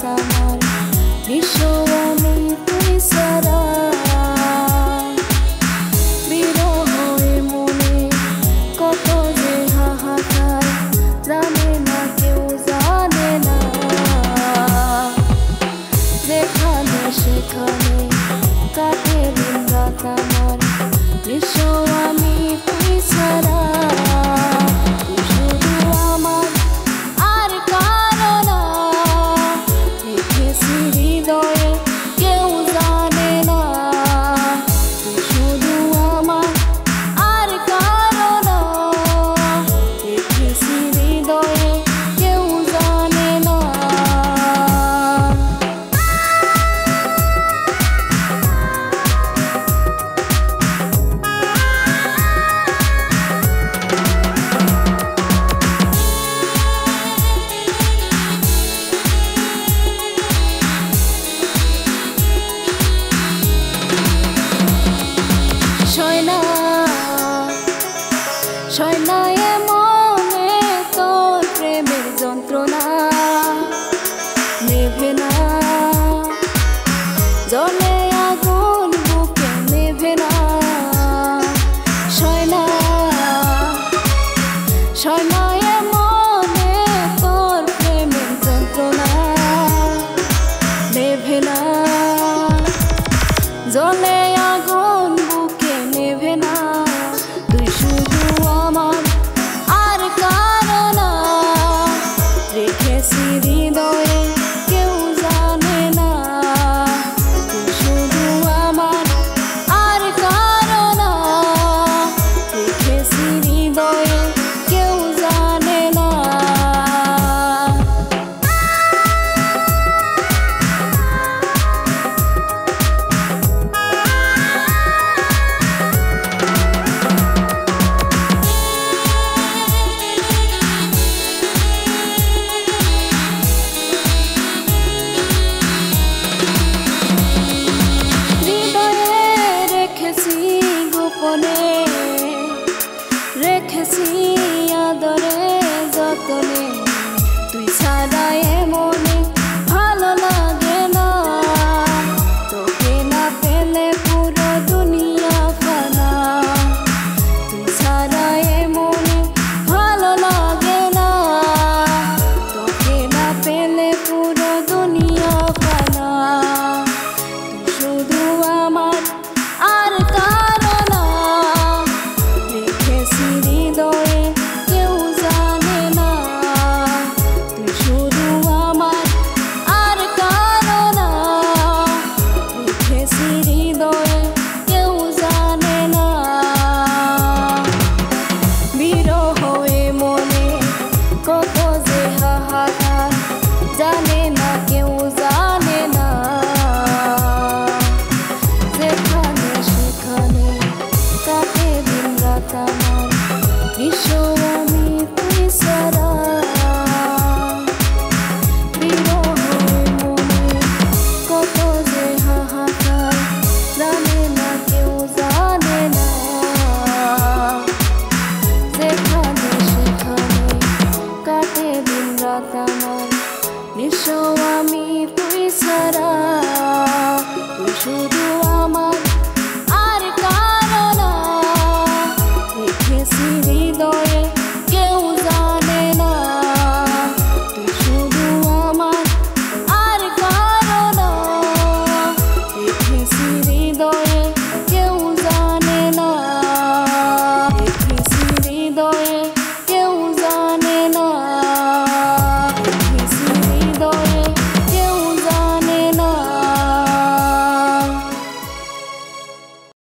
রাত আমার বিশ্ব আমি তুই ছাড়া বিরহে মনে কত যে হাহাকার জানে না কেউ জানে না যেখানে সেখানে কাটে দিন রাত আমার বিশ্ব আমি তুই ছাড়া শয়নায়ে মনে তোর প্রেমের যন্ত্রণা নেভে না জ্বলে আগুন বুকে নেভে না শয়নায়ে মনে তোর প্রেমের যন্ত্রণা নেভে না জ্বলে আগুন বুকে নেভে না তুই শুধু আমার আর কারো না রেখেছি হৃদয়ে কেউ জানে না তুই শুধু আমার আর কারো না রেখেছি হৃদয়ে কেউ জানে না রেখেছি আদরে যতনে তুই ছাড়া মনে ভালো লাগে না তোকে না পেলে পুরো দুনিয়া ফানা তুই ছাড়া মনে ভালো লাগে না তোকে না পেলে পুরো দুনিয়া ফানা তুই শুধু আমার আর কারো না হৃদয়ে কেউ জানে না তুই শুধু আমার আর কারো না রেখেছি হৃদয়ে কেউ জানে না বিরহে মনে কত যে হাহাকার জানে না কেউ জানে না যেখানে সেখানে কাটে দিন রাত আমার বিশ্ব আমি তুই ছাড়া বিরহে মনে কত যে হাহাকার জানে না কেউ জানে না যেখানে সেখানে কাটে দিন রাত আমার বিশ্ব আমি তুই ছাড়া তুই শুধু আমার